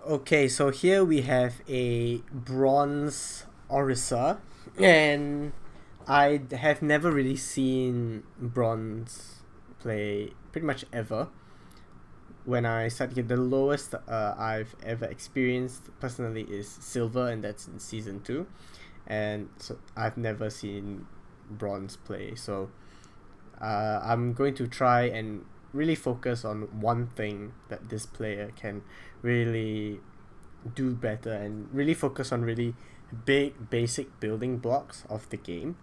Okay, so here we have a bronze Orisa, and I have never really seen bronze play pretty much ever. When I started, the lowest I've ever experienced personally is silver, and that's in season 2. And so I've never seen bronze play. So I'm going to try and really focus on one thing that this player can really do better, and really focus on really big basic building blocks of the game.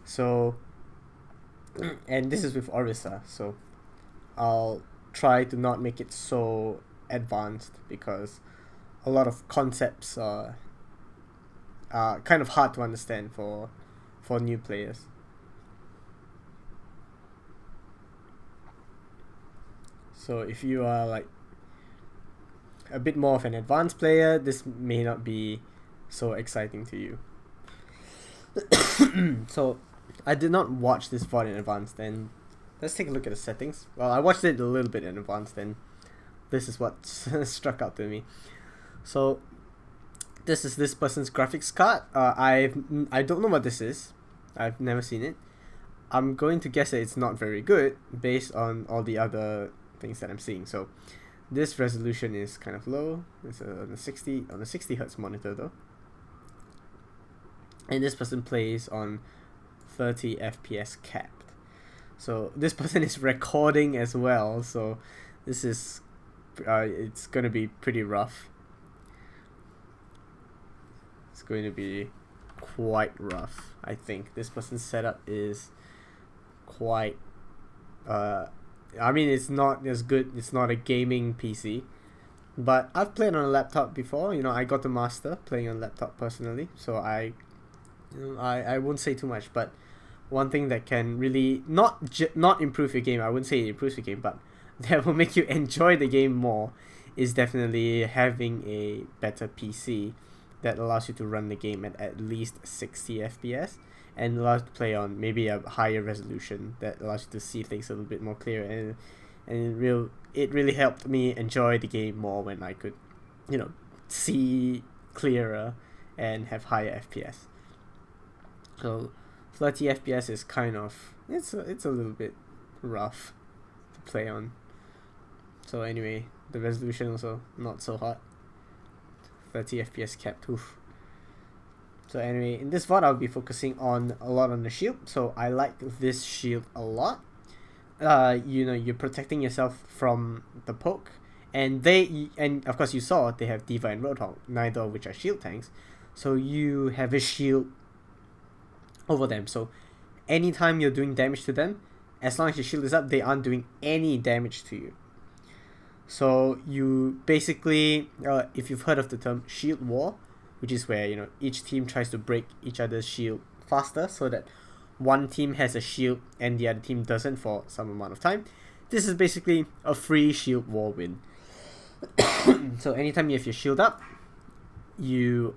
So and this is with Orisa, so I'll try to not make it so advanced, because a lot of concepts are kind of hard to understand for new players. So if you are like a bit more of an advanced player, this may not be so exciting to you. So I did not watch this VOD in advance, then let's take a look at the settings. Well, I watched it a little bit in advance, then this is what struck out to me. So this is this person's graphics card. I don't know what this is. I've never seen it. I'm going to guess that it's not very good based on all the other things that I'm seeing. So this resolution is kind of low. It's on a 60 hertz monitor though. And this person plays on 30 FPS capped. So this person is recording as well. So this is it's going to be pretty rough. It's going to be quite rough. I think this person's setup is quite I mean, it's not as good. It's not a gaming PC, but I've played on a laptop before. I got the master playing on laptop personally, so I won't say too much. But one thing that can really not improve your game, I wouldn't say it improves your game, but that will make you enjoy the game more, is definitely having a better PC that allows you to run the game at least 60 FPS, and allows you to play on maybe a higher resolution that allows you to see things a little bit more clear. And it really helped me enjoy the game more when I could see clearer and have higher FPS. So 30 FPS is kind of it's a little bit rough to play on. So anyway, the resolution also not so hot. 30 FPS capped. Oof. So anyway, in this VOD I'll be focusing on a lot on the shield. So I like this shield a lot. You're protecting yourself from the poke, and of course you saw they have Diva and Roadhog, neither of which are shield tanks. So you have a shield over them. So anytime you're doing damage to them, as long as your shield is up, they aren't doing any damage to you. So you basically, if you've heard of the term shield war, which is where each team tries to break each other's shield faster, so that one team has a shield and the other team doesn't for some amount of time. This is basically a free shield war win. So anytime you have your shield up, you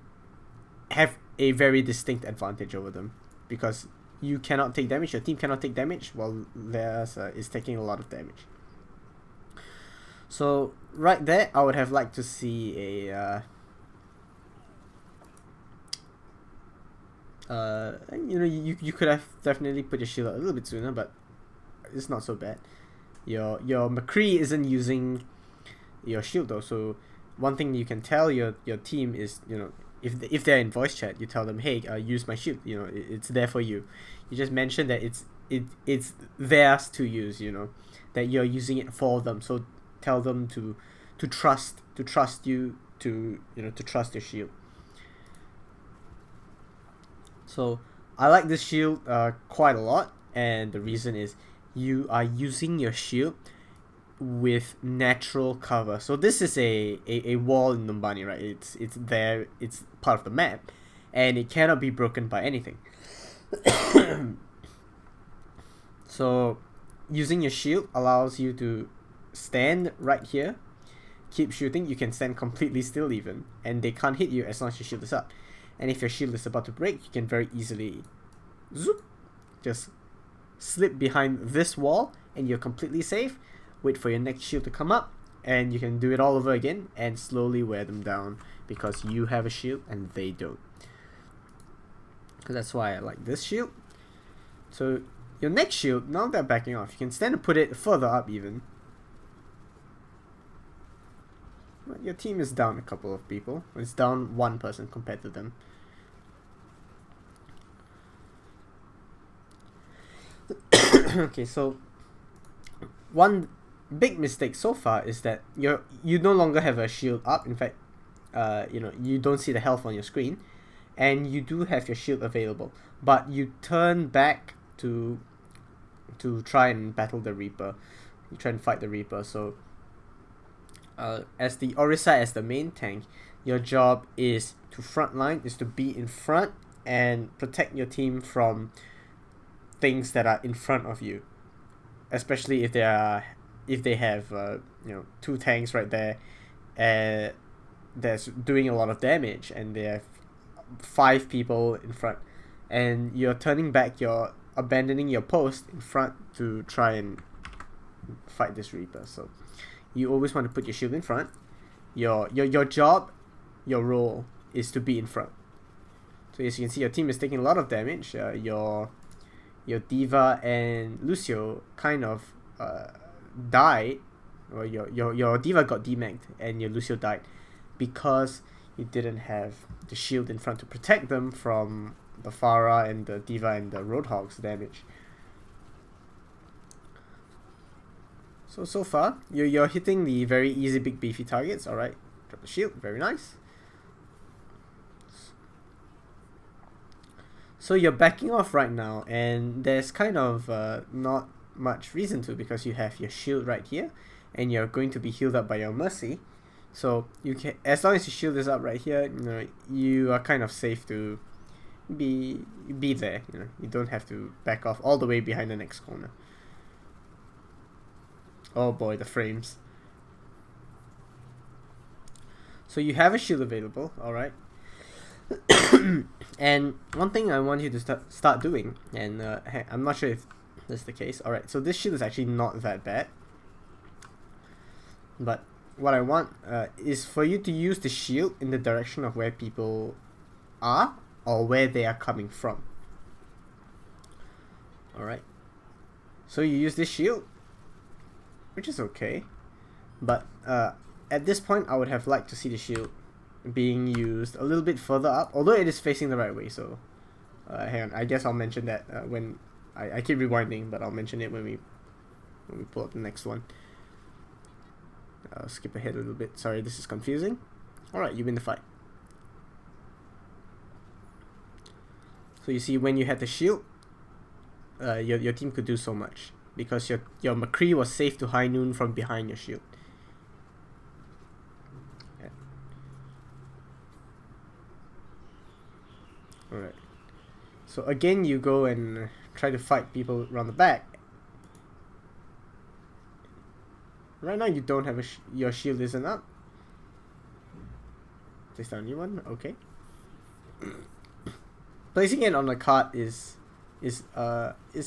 have a very distinct advantage over them, because you cannot take damage, your team cannot take damage, while theirs is taking a lot of damage. So right there, I would have liked to see a you could have definitely put your shield out a little bit sooner, but it's not so bad. Your McCree isn't using your shield though, so one thing you can tell your team is, if they're in voice chat, you tell them, hey, use my shield. It's there for you. You just mention that it's theirs to use. That you're using it for them. So tell them to trust you, to trust your shield. So I like this shield quite a lot, and the reason is you are using your shield with natural cover. So this is a wall in Numbani, right? It's there, it's part of the map, and it cannot be broken by anything. So using your shield allows you to stand right here, keep shooting. You can stand completely still even, and they can't hit you as long as your shield is up. And if your shield is about to break, you can very easily just slip behind this wall, and you're completely safe. Wait for your next shield to come up, and you can do it all over again and slowly wear them down because you have a shield and they don't. Because that's why I like this shield. So your next shield, now they're backing off, you can stand and put it further up even. But your team is down a couple of people. It's down one person compared to them. Okay, so one big mistake so far is that you no longer have a shield up. In fact, you don't see the health on your screen, and you do have your shield available, but you turn back to try and battle the Reaper. You try and fight the Reaper. So as the Orisa, as the main tank, your job is to frontline, is to be in front and protect your team from things that are in front of you, especially if they have two tanks right there that's doing a lot of damage, and they have 5 people in front, and you're turning back, you're abandoning your post in front to try and fight this Reaper. So you always want to put your shield in front. Your job, your role is to be in front. So as you can see, your team is taking a lot of damage. Your D.Va and Lucio kind of died, or your D.Va got demagged and your Lucio died because you didn't have the shield in front to protect them from the Pharah and the D.Va and the Roadhog's damage. So far, you're hitting the very easy big beefy targets. Alright, drop the shield, very nice. So you're backing off right now, and there's kind of not much reason to, because you have your shield right here, and you're going to be healed up by your Mercy. So you can, as long as your shield is up right here, you are kind of safe to be there. You don't have to back off all the way behind the next corner. Oh boy, the frames. So you have a shield available, alright. And one thing I want you to start doing, and I'm not sure if that's the case. Alright, so this shield is actually not that bad. But what I want is for you to use the shield in the direction of where people are, or where they are coming from. Alright. So you use this shield, which is okay. But at this point, I would have liked to see the shield being used a little bit further up, although it is facing the right way. So hang on, I guess I'll mention that when I keep rewinding, but I'll mention it when we pull up the next one. I'll skip ahead a little bit. Sorry, this is confusing. Alright, you win the fight. So you see, when you had the shield, your team could do so much, because your McCree was safe to high noon from behind your shield. Alright. So again, you go and try to fight people around the back. Right now you don't have your shield isn't up. Place down a new one, okay. Placing it on the cart is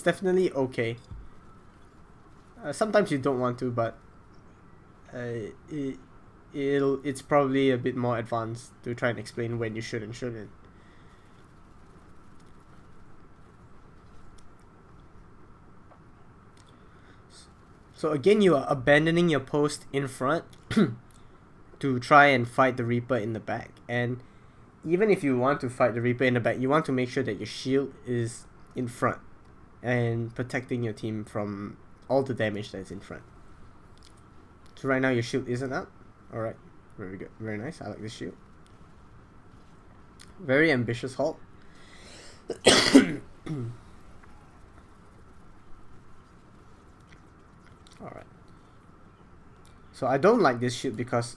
definitely okay. Sometimes you don't want to, but it's probably a bit more advanced to try and explain when you should and shouldn't. So again, you are abandoning your post in front to try and fight the Reaper in the back. And even if you want to fight the Reaper in the back, you want to make sure that your shield is in front and protecting your team from all the damage that's in front. So right now your shield isn't up. Alright, very good, very nice. I like this shield. Very ambitious halt. Alright. So I don't like this shield because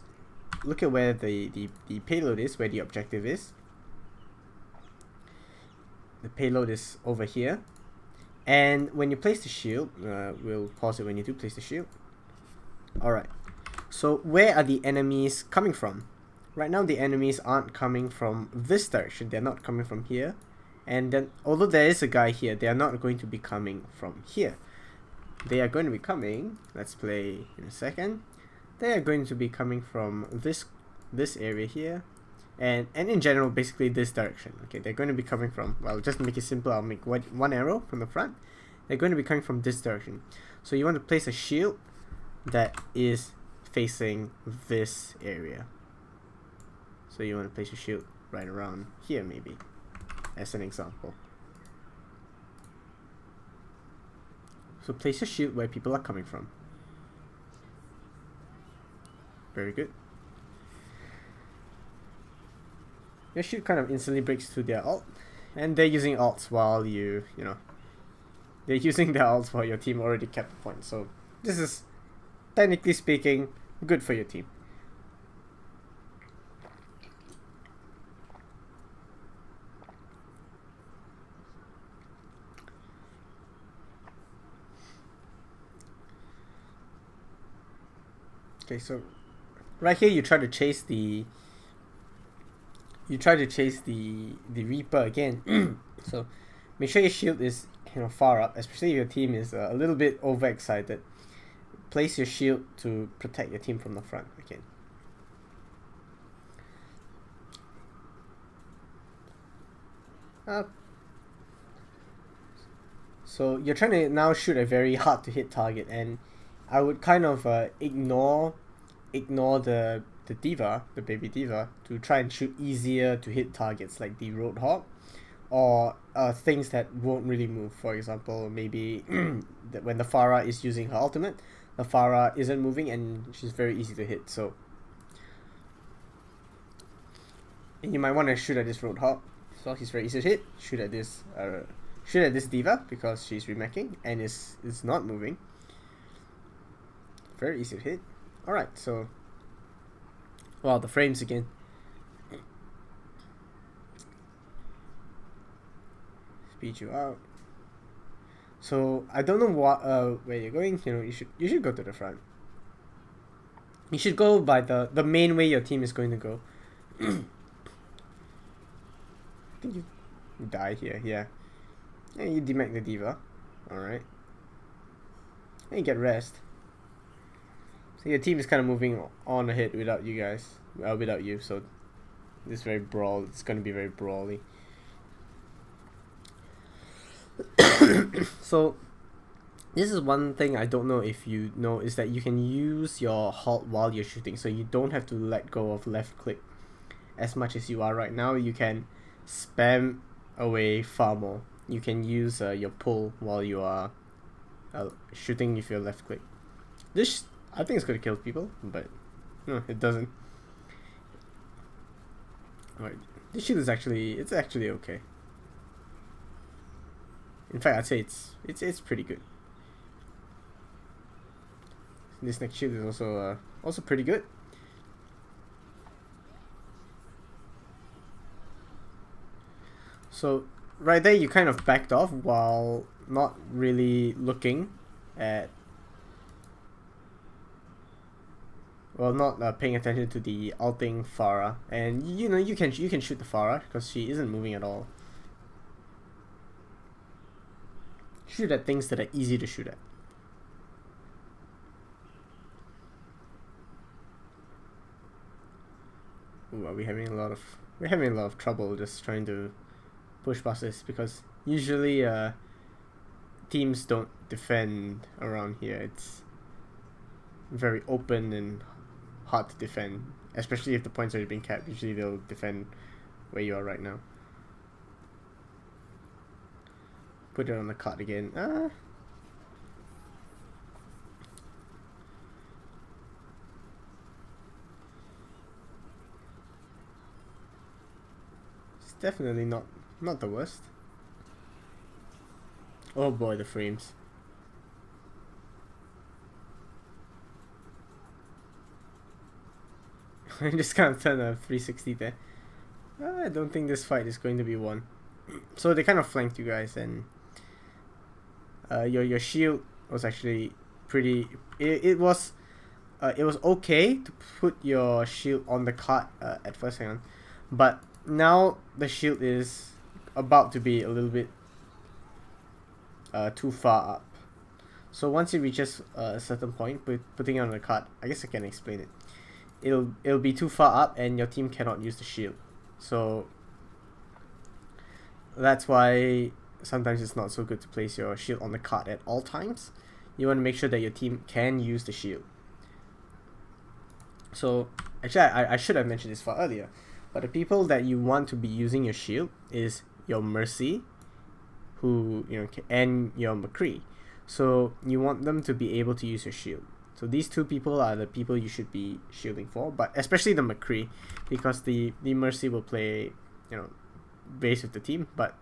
look at where the payload is, where the objective is. The payload is over here. And when you place the shield, we'll pause it when you do place the shield. Alright. So where are the enemies coming from? Right now the enemies aren't coming from this direction. They're not coming from here. And then, although there is a guy here, they are not going to be coming from here. They are going to be coming, let's play in a second. they are going to be coming from this area here, and in general basically this direction. Okay, they're going to be coming from, well, just to make it simple, I'll make one arrow from the front. They're going to be coming from this direction. So you want to place a shield that is facing this area. So you want to place a shield right around here, maybe, as an example. So place a shield where people are coming from. Very good. Your shield kind of instantly breaks through their ult, and they're using ults while you know, they're using their ults while your team already kept the point. So this is, technically speaking, good for your team. Okay, so right here you try to chase the Reaper again. So make sure your shield is, you know, far up, especially if your team is a little bit overexcited. Place your shield to protect your team from the front again. So you're trying to now shoot a very hard to hit target, and I would kind of ignore the D.Va, the baby D.Va, to try and shoot easier to hit targets like the Roadhog, or things that won't really move. For example, maybe when the Pharah is using her ultimate, the Pharah isn't moving and she's very easy to hit. So and you might want to shoot at this Roadhog. So he's very easy to hit. Shoot at this D.Va because she's remacking and is not moving. Very easy to hit. Alright, so, wow, the frames again. Speed you out. So I don't know what where you're going. You know, you should go to the front. You should go by the main way your team is going to go. I think you die here. Yeah. Yeah, you demech the D.Va. Alright. And you get rest. So your team is kind of moving on ahead without you guys. Without you, so it's very brawl. It's going to be very brawly. So this is one thing I don't know if you know, is that you can use your halt while you're shooting. So you don't have to let go of left click as much as you are right now. You can spam away far more. You can use your pull while you are shooting with your left click. This, I think, it's going to kill people, but no, it doesn't. Alright, this shield is actually okay. In fact, I'd say it's pretty good. This next shield is also pretty good. So right there, you kind of backed off while not really looking at, well, not paying attention to the ulting Pharah, and you know you can shoot the Pharah because she isn't moving at all. Shoot at things that are easy to shoot at. Ooh, we're having a lot of trouble just trying to push past this, because usually teams don't defend around here. It's very open and hard to defend, especially if the points are being capped. Usually they'll defend where you are right now. Put it on the card again. It's definitely not the worst. Oh boy, the frames. I just can't turn a 360 there. I don't think this fight is going to be won. So they kind of flanked you guys, and your shield was actually pretty. It was okay to put your shield on the cart at first. Hang on, but now the shield is about to be a little bit too far up. So once it reaches a certain point, putting it on the card, I guess I can explain it. It'll be too far up, and your team cannot use the shield. So that's why sometimes it's not so good to place your shield on the card at all times. You want to make sure that your team can use the shield. So actually, I should have mentioned this far earlier, but the people that you want to be using your shield is your Mercy, who and your McCree. So you want them to be able to use your shield. So these two people are the people you should be shielding for, but especially the McCree, because the Mercy will play base with the team, but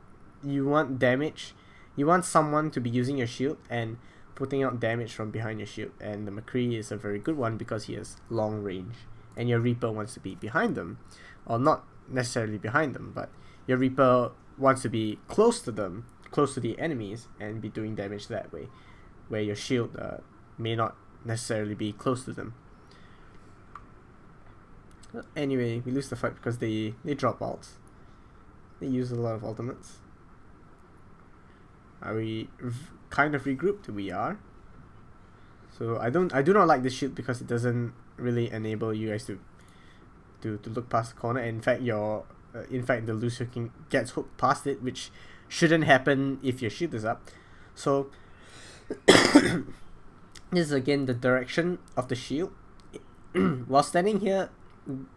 you want damage. You want someone to be using your shield and putting out damage from behind your shield, and the McCree is a very good one because he has long range, and your Reaper wants to be behind them, or not necessarily behind them, but your Reaper wants to be close to them, close to the enemies, and be doing damage that way, where your shield may not necessarily be close to them. Anyway, we lose the fight because they drop ults. They use a lot of ultimates. Are we kind of regrouped? We are. So I do not like this shield because it doesn't really enable you guys to look past the corner. In fact, the Lucio King gets hooked past it, which shouldn't happen if your shield is up. So this is again the direction of the shield. While standing here,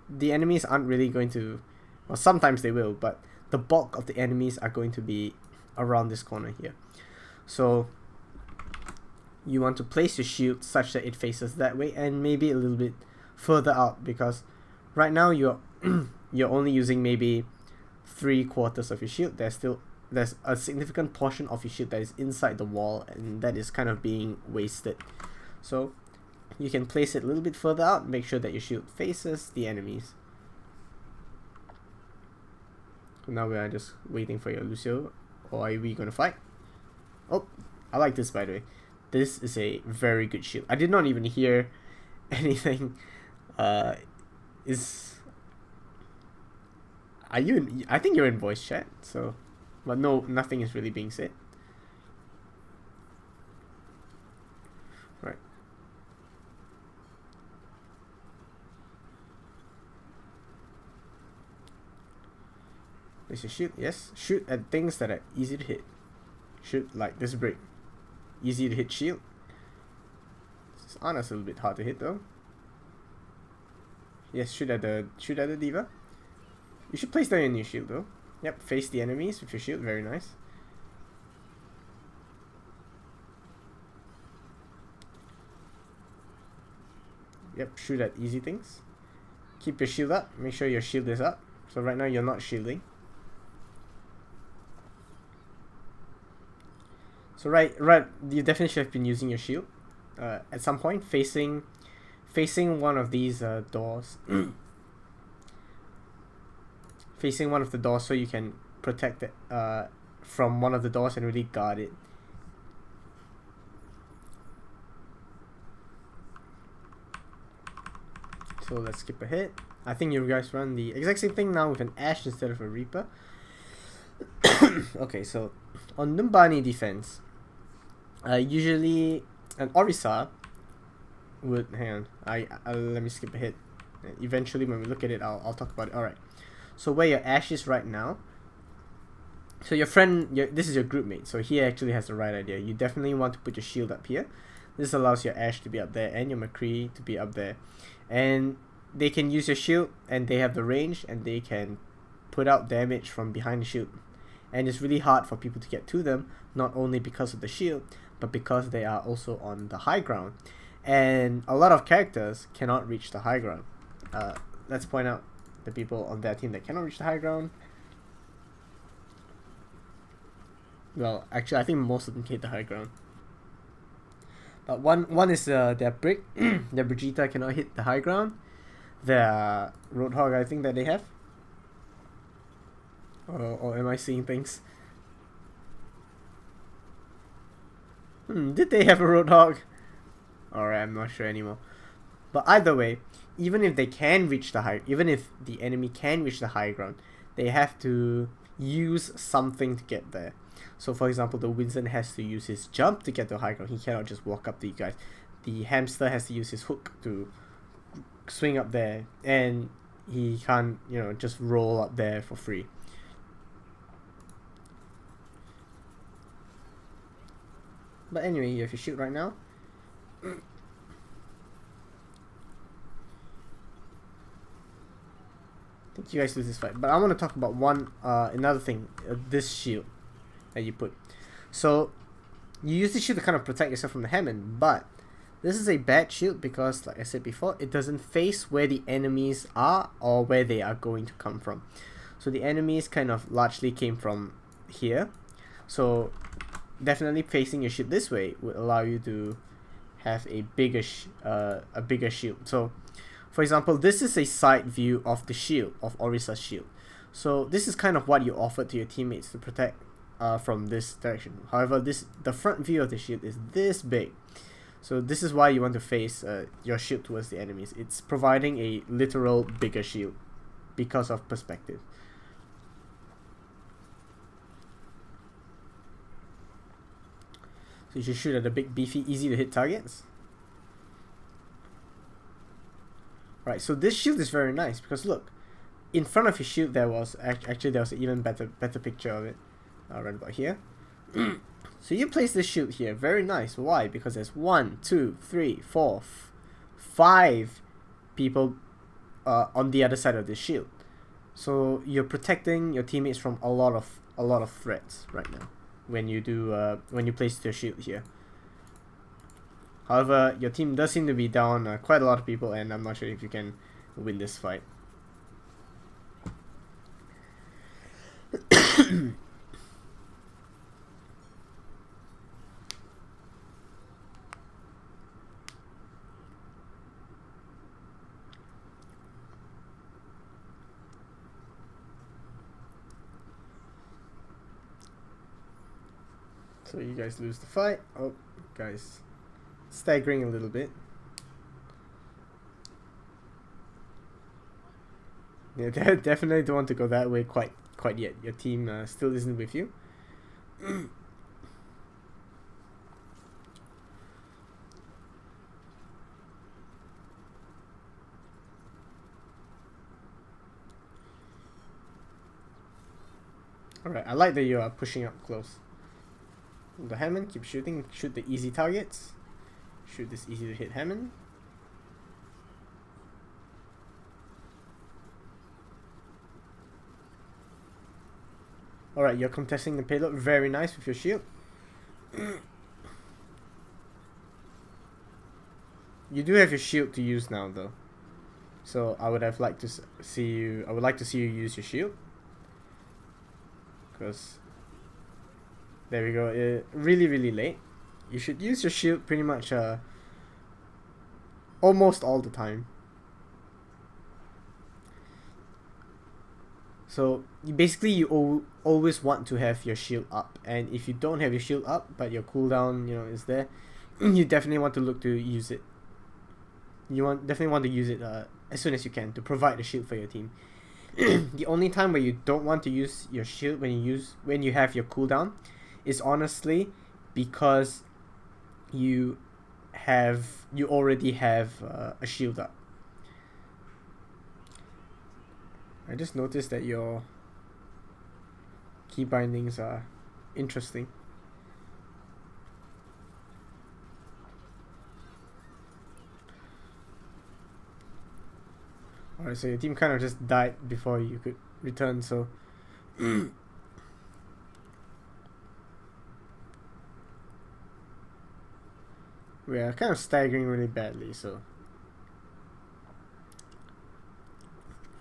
the enemies aren't really going to, well, sometimes they will, but the bulk of the enemies are going to be around this corner here. So you want to place your shield such that it faces that way, and maybe a little bit further out, because right now you're only using maybe 3/4 of your shield. There's a significant portion of your shield that is inside the wall, and that is kind of being wasted. So you can place it a little bit further out, make sure that your shield faces the enemies. So now we are just waiting for your Lucio, or are we gonna fight? Oh, I like this, by the way. This is a very good shield. I did not even hear anything. I think you're in voice chat, so, but no, nothing is really being said. Right. Place your shield. Yes. Shoot at things that are easy to hit. Shoot like this brick. Easy to hit shield. This is honestly a little bit hard to hit though. Yes, shoot at the diva. You should place down your new shield though. Yep, face the enemies with your shield. Very nice. Yep, shoot at easy things. Keep your shield up. Make sure your shield is up. So right now you're not shielding. So right, you definitely should have been using your shield at some point, facing one of these doors. Facing one of the doors, so you can protect it from one of the doors and really guard it. So let's skip ahead. I think you guys run the exact same thing now with an Ashe instead of a Reaper. Okay, so on Numbani defense, usually an Orisa would, hang on, let me skip ahead. Eventually when we look at it, I'll talk about it. Alright, so where your Ashe is right now, so your friend, this is your group mate, so he actually has the right idea. You definitely want to put your shield up here. This allows your Ashe to be up there and your McCree to be up there, and they can use your shield, and they have the range, and they can put out damage from behind the shield. And it's really hard for people to get to them, not only because of the shield, but because they are also on the high ground. And a lot of characters cannot reach the high ground. Let's point out the people on their team that cannot reach the high ground. Well, actually, I think most of them hit the high ground. But one is their brick. Their Brigitte cannot hit the high ground. Their Roadhog, I think that they have. Or am I seeing things? Did they have a Roadhog? Alright, I'm not sure anymore. But either way, even if they can reach the high, even if the enemy can reach the high ground, they have to use something to get there. So for example, the Winston has to use his jump to get to high ground. He cannot just walk up to you guys. The hamster has to use his hook to swing up there, and he can't, just roll up there for free. But anyway, you have your shield right now. I think you guys lose this fight, but I want to talk about another thing. This shield that you put. So you use this shield to kind of protect yourself from the Hammond, but this is a bad shield because, like I said before, it doesn't face where the enemies are or where they are going to come from. So the enemies kind of largely came from here. So definitely facing your shield this way would allow you to have a bigger shield. So for example, this is a side view of the shield, of Orisa's shield. So this is kind of what you offer to your teammates to protect from this direction. However, the front view of the shield is this big. So this is why you want to face your shield towards the enemies. It's providing a literal bigger shield because of perspective. So you should shoot at the big, beefy, easy to hit targets. Right, so this shield is very nice because look, in front of your shield there was actually there was an even better picture of it. Right about here. So you place this shield here, very nice. Why? Because there's 1, 2, 3, 4, 5 people on the other side of this shield. So you're protecting your teammates from a lot of threats right now when you place your shield here. However, your team does seem to be down quite a lot of people, and I'm not sure if you can win this fight. So you guys lose the fight. Oh, guys, staggering a little bit. Yeah, definitely don't want to go that way quite yet. Your team still isn't with you. Alright, I like that you are pushing up close. The Hammond, keep shooting. Shoot the easy targets. Shoot this easy to hit Hammond. Alright, you're contesting the payload. Very nice with your shield. You do have your shield to use now though. So I would like to see you use your shield. Because there we go. Really late. You should use your shield pretty much almost all the time. So you always want to have your shield up, and if you don't have your shield up but your cooldown is there, you definitely want to look to use it. Definitely want to use it as soon as you can to provide the shield for your team. The only time where you don't want to use your shield when you have your cooldown is honestly because you already have a shield up. I just noticed that your key bindings are interesting. Alright, so your team kind of just died before you could return, so we are kind of staggering really badly, so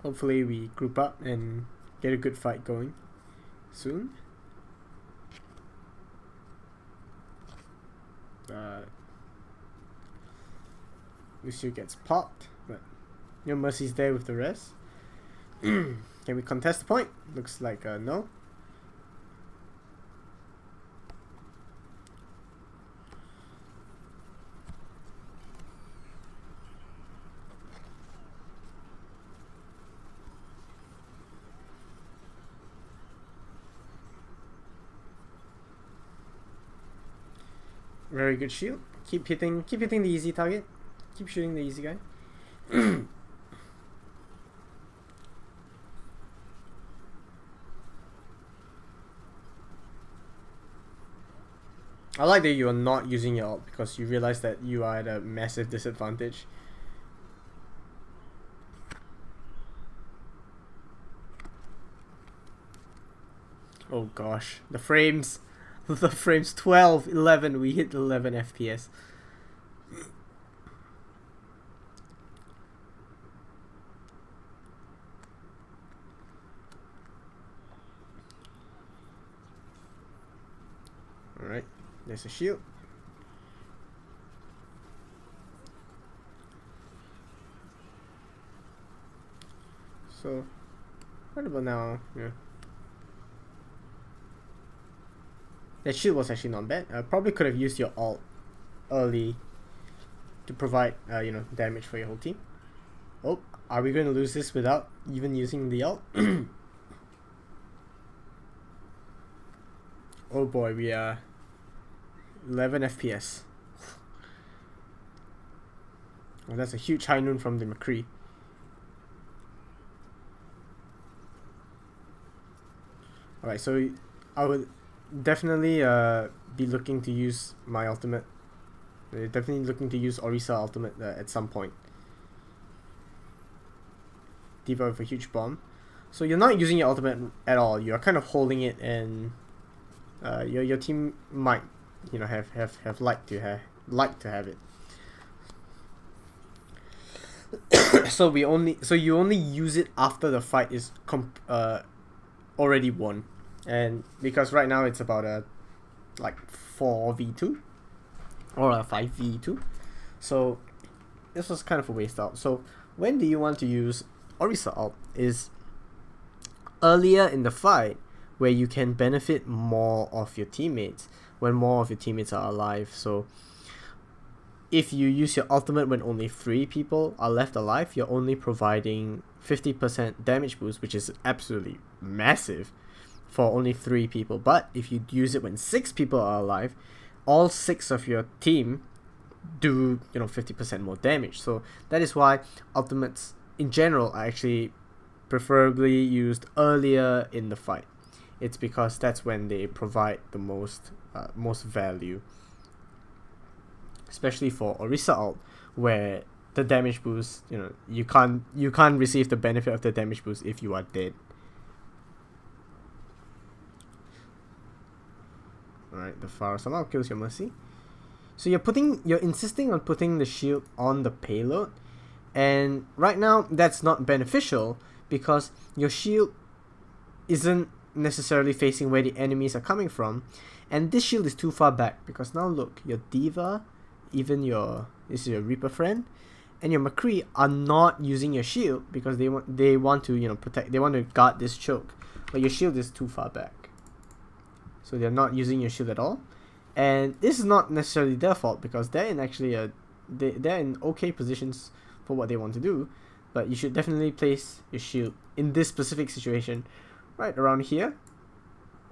hopefully we group up and get a good fight going soon. Lucio gets popped, but no Mercy's there with the rest. Can we contest the point? Looks like no. Very good shield. Keep hitting the easy target. Keep shooting the easy guy. I like that you are not using your ult because you realize that you are at a massive disadvantage. Oh gosh, the frames. The frames 12, 11, we hit 11 FPS. Alright, there's a shield. So, right about now, yeah. That shield was actually not bad. Probably could have used your ult early to provide, damage for your whole team. Oh, are we going to lose this without even using the ult? Oh boy, we are 11 FPS. Well, that's a huge high noon from the McCree. Alright, so I would definitely be looking to use my ultimate. Definitely looking to use Orisa ultimate at some point. D.Va with a huge bomb. So you're not using your ultimate at all. You're kind of holding it, and your team might, have liked to have it. So you only use it after the fight is already won, and because right now it's about a 4v2 or a 5v2, so this was kind of a waste out. So when do you want to use Orisa ult is earlier in the fight, where you can benefit more of your teammates when more of your teammates are alive. So if you use your ultimate when only 3 people are left alive, you're only providing 50% damage boost, which is absolutely massive for only 3 people. But if you use it when 6 people are alive, all 6 of your team do 50% more damage. So that is why ultimates in general are actually preferably used earlier in the fight. It's because that's when they provide the most value, especially for Orisa ult, where the damage boost, you can't receive the benefit of the damage boost if you are dead. Alright, the Pharah somehow kills your Mercy. So you're insisting on putting the shield on the payload, and right now that's not beneficial because your shield isn't necessarily facing where the enemies are coming from, and this shield is too far back because now look, your D.Va, even your Reaper friend, and your McCree are not using your shield because they want to protect, they want to guard this choke, but your shield is too far back, so they're not using your shield at all. And this is not necessarily their fault because they're in actually they're in okay positions for what they want to do, but you should definitely place your shield in this specific situation right around here,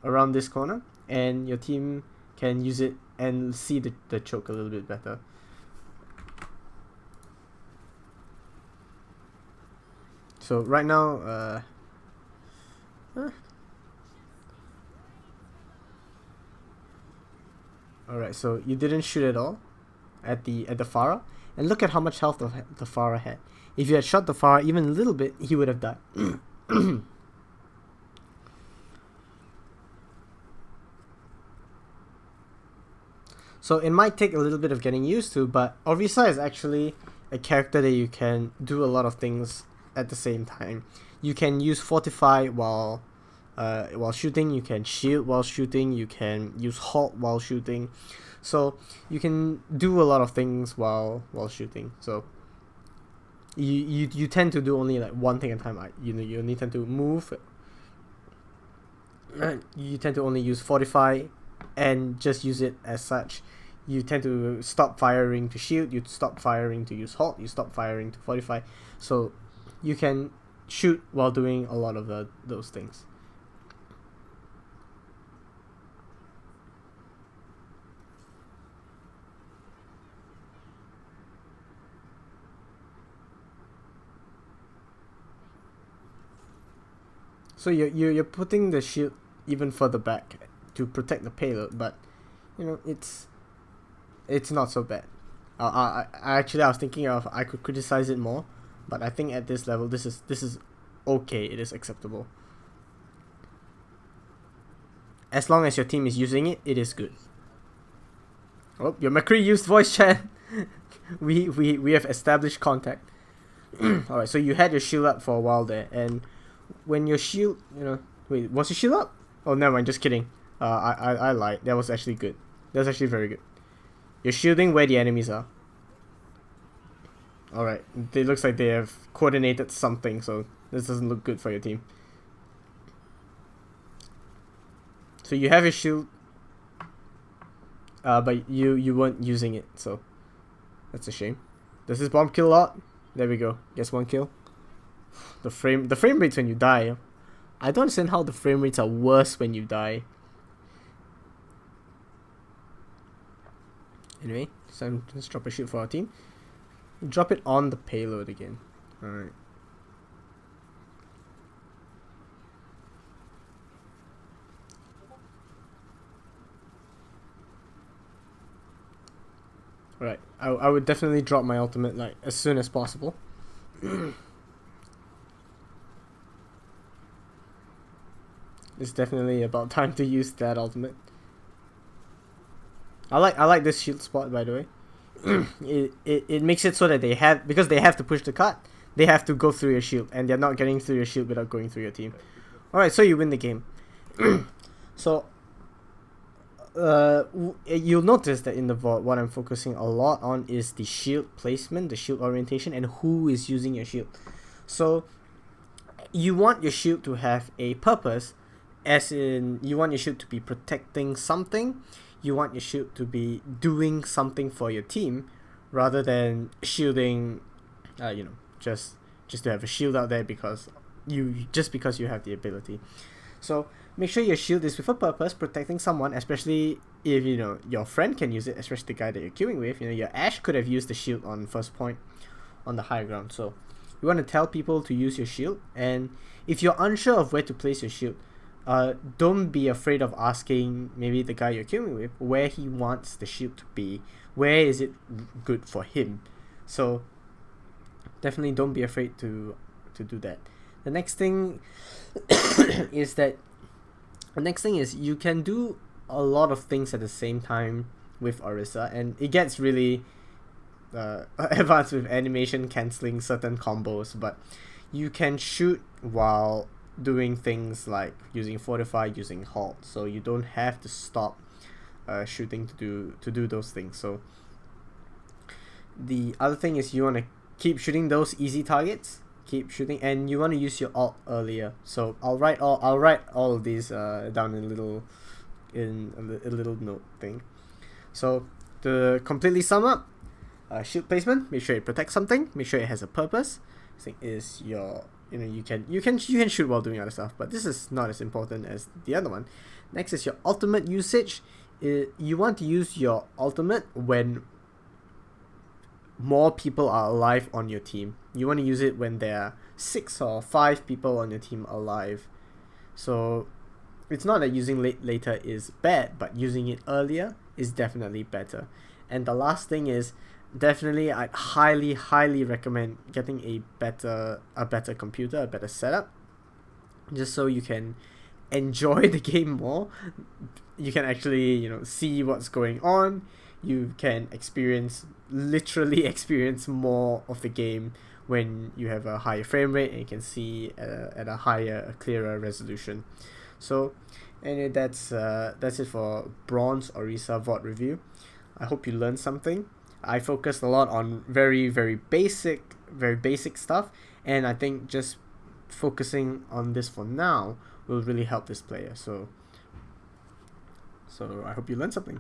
around this corner, and your team can use it and see the choke a little bit better. So right now, alright, so you didn't shoot at all at the Pharah, and look at how much health the Pharah had. If you had shot the Pharah even a little bit, he would have died. So it might take a little bit of getting used to, but Orisa is actually a character that you can do a lot of things at the same time. You can use fortify while shooting, you can shield while shooting, you can use halt while shooting. So you can do a lot of things while shooting. So you tend to do only one thing at a time. You only tend to move. You tend to only use fortify and just use it as such. You tend to stop firing to shield, you stop firing to use halt, you stop firing to fortify. So you can shoot while doing a lot of those things. So you're putting the shield even further back to protect the payload, but it's not so bad. I was thinking of I could criticize it more, but I think at this level this is okay. It is acceptable. As long as your team is using it, it is good. Oh, your McCree used voice chat. we have established contact. Alright, so you had your shield up for a while there, and when your shield, wait, was your shield up? Oh, never mind, just kidding. I lied. That was actually good. That was actually very good. You're shielding where the enemies are. Alright, it looks like they have coordinated something, so this doesn't look good for your team. So you have your shield, but you weren't using it, so that's a shame. Does this bomb kill a lot? There we go. Guess one kill. The frame rates when you die. I don't understand how the frame rates are worse when you die. Anyway, so let's drop a shield for our team. Drop it on the payload again. Alright. Right, I would definitely drop my ultimate like as soon as possible. It's definitely about time to use that ultimate. I like this shield spot, by the way. it makes it so that because they have to push the cart, they have to go through your shield, and they're not getting through your shield without going through your team. Alright, so you win the game. So you'll notice that in the VOD, what I'm focusing a lot on is the shield placement, the shield orientation, and who is using your shield. So you want your shield to have a purpose, as in you want your shield to be protecting something. You want your shield to be doing something for your team, rather than shielding, just to have a shield out there because you have the ability. So make sure your shield is with a purpose, protecting someone, especially if your friend can use it, especially the guy that you're queuing with. Your Ashe could have used the shield on first point on the high ground. So you want to tell people to use your shield, and if you're unsure of where to place your shield, don't be afraid of asking maybe the guy you're queuing with where he wants the shield to be. Where is it good for him? So definitely don't be afraid to do that. The next thing is you can do a lot of things at the same time with Orisa, and it gets really advanced with animation cancelling certain combos, but you can shoot while doing things like using fortify, using halt, so you don't have to stop shooting to do those things. So the other thing is you want to keep shooting those easy targets, keep shooting, and you want to use your ult earlier. So I'll write all of these down in a little note thing. So to completely sum up, shield placement, make sure it protects something, make sure it has a purpose. Thing is your you can shoot while doing other stuff, but this is not as important as the other one. Next is your ultimate usage. You want to use your ultimate when more people are alive on your team. You want to use it when there are 6 or 5 people on your team alive. So it's not that using later is bad, but using it earlier is definitely better. And the last thing is, definitely I'd highly recommend getting a better computer, a better setup, just so you can enjoy the game more. You can actually see what's going on. You can literally experience more of the game when you have a higher frame rate, and you can see at a clearer resolution. So anyway, that's it for Bronze Orisa VOD review. I hope you learned something. I focused a lot on very basic stuff, and I think just focusing on this for now will really help this player. So I hope you learned something.